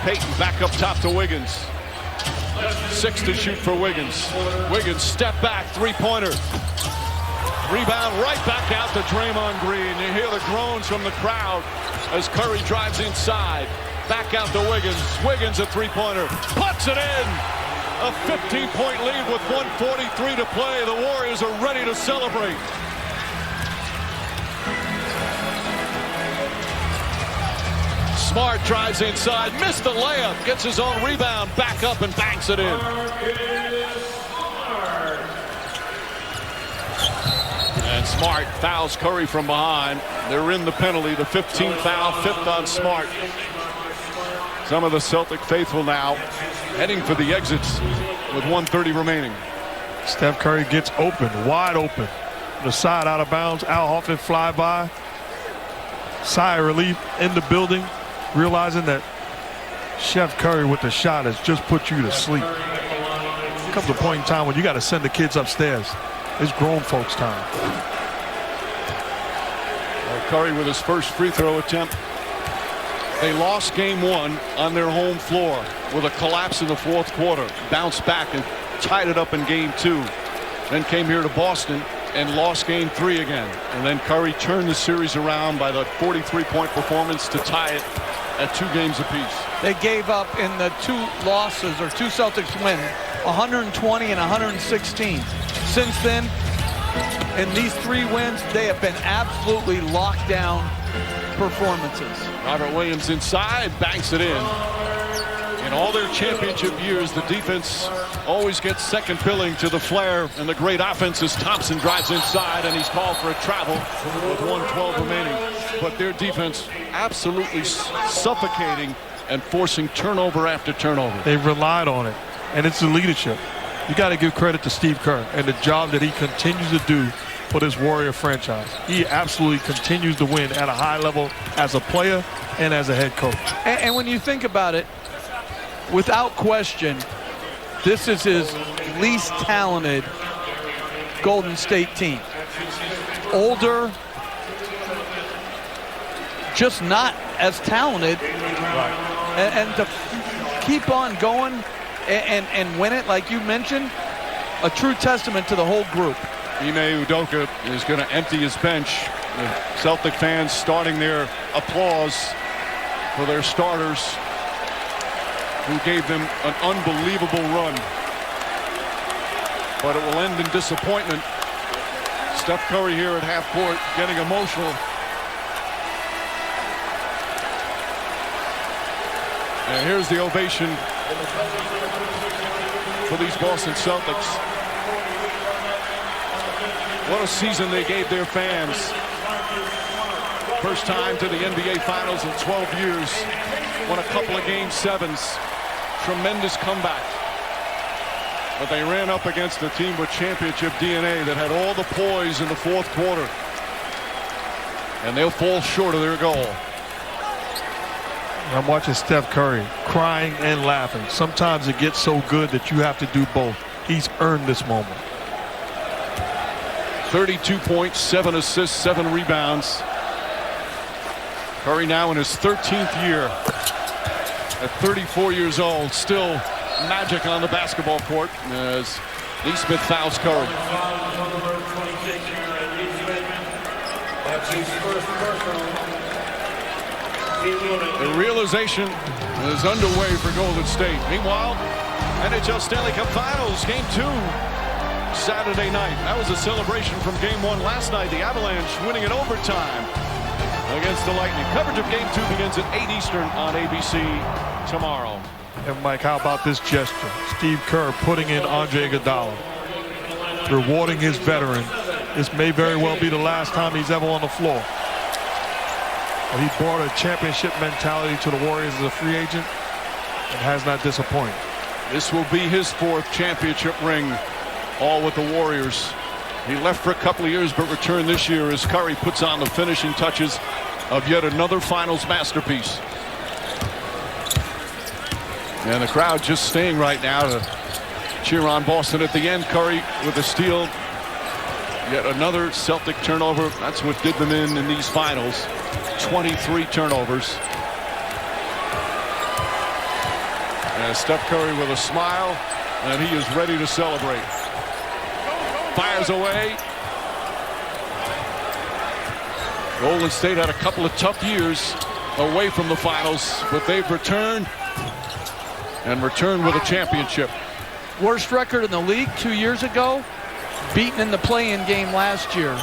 Payton back up top to Wiggins. 6 to shoot for Wiggins. Wiggins step back, three-pointer. Rebound right back out to Draymond Green. You hear the groans from the crowd as Curry drives inside. Back out to Wiggins. Wiggins a three-pointer. Puts it in. A 15-point lead with 1:43 to play. The Warriors are ready to celebrate. Smart drives inside. Missed the layup. Gets his own rebound. Back up and banks it in. And Smart fouls Curry from behind. They're in the penalty. The 15th foul, 5th on Smart. Some of the Celtic faithful now heading for the exits with 1:30 remaining. Steph Curry gets open, wide open. The side out of bounds. Al Horford fly by. Sigh of relief in the building, realizing that Chef Curry with the shot has just put you to sleep. Comes a point in time when you got to send the kids upstairs. It's grown folks time. Curry with his first free throw attempt. They lost game 1 on their home floor with a collapse in the 4th quarter. Bounced back and tied it up in game 2. Then came here to Boston and lost game 3 again. And then Curry turned the series around by the 43-point performance to tie it at 2 games apiece. They gave up in the 2 losses, or 2 Celtics win, 120 and 116. Since then, in these 3 wins, they have been absolutely locked down performances. Robert Williams inside, banks it in. In all their championship years, the defense always gets second billing to the flair, and the great offense as Thompson drives inside, and he's called for a travel with 1:12 remaining. But their defense absolutely suffocating and forcing turnover after turnover. They relied on it, and it's the leadership. You got to give credit to Steve Kerr and the job that he continues to do for this Warrior franchise. He absolutely continues to win at a high level as a player and as a head coach. And when you think about it, without question, this is his least talented Golden State team. Older, just not as talented. Right. And to keep on going and win it, like you mentioned, a true testament to the whole group. Ime Udoka is going to empty his bench. The Celtic fans starting their applause for their starters who gave them an unbelievable run. But it will end in disappointment. Steph Curry here at half court getting emotional. And here's the ovation for these Boston Celtics. What a season they gave their fans. First time to the NBA Finals in 12 years. Won a couple of Game 7s. Tremendous comeback. But they ran up against a team with championship DNA that had all the poise in the 4th quarter. And they'll fall short of their goal. I'm watching Steph Curry crying and laughing. Sometimes it gets so good that you have to do both. He's earned this moment. 32 points, 7 assists, 7 rebounds. Curry now in his 13th year. At 34 years old, still magic on the basketball court as Lee Smith fouls Curry. The realization is underway for Golden State. Meanwhile, NHL Stanley Cup Finals, Game 2, Saturday night. That was a celebration from Game 1 last night. The Avalanche winning in overtime against the Lightning. Coverage of Game 2 begins at 8 Eastern on ABC tomorrow. And Mike, how about this gesture? Steve Kerr putting in Andre Iguodala, rewarding his veteran. This may very well be the last time he's ever on the floor. But he brought a championship mentality to the Warriors as a free agent and has not disappointed. This will be his 4th championship ring, all with the Warriors. He left for a couple of years but returned this year as Curry puts on the finishing touches of yet another finals masterpiece. And the crowd just staying right now to cheer on Boston at the end. Curry with a steal. Yet another Celtic turnover. That's what did them in these finals. 23 turnovers. And Steph Curry with a smile, and he is ready to celebrate. Fires away. Golden State had a couple of tough years away from the finals, but they've returned and returned with a championship. Worst record in the league 2 years ago, beaten in the play-in game last year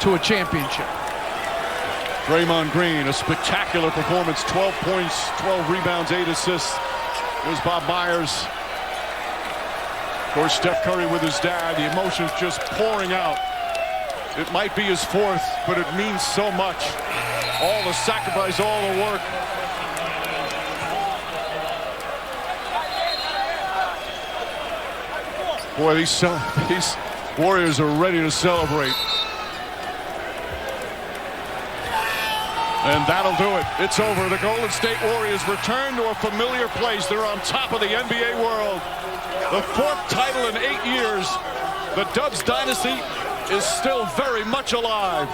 to a championship. Draymond Green, a spectacular performance, 12 points, 12 rebounds, 8 assists. Here's Bob Myers. Of course, Steph Curry with his dad, the emotions just pouring out. It might be his fourth, but it means so much. All the sacrifice, all the work. Boy, these Warriors are ready to celebrate. And that'll do it. It's over. The Golden State Warriors return to a familiar place. They're on top of the NBA world. The fourth title in 8 years. The Dubs dynasty is still very much alive.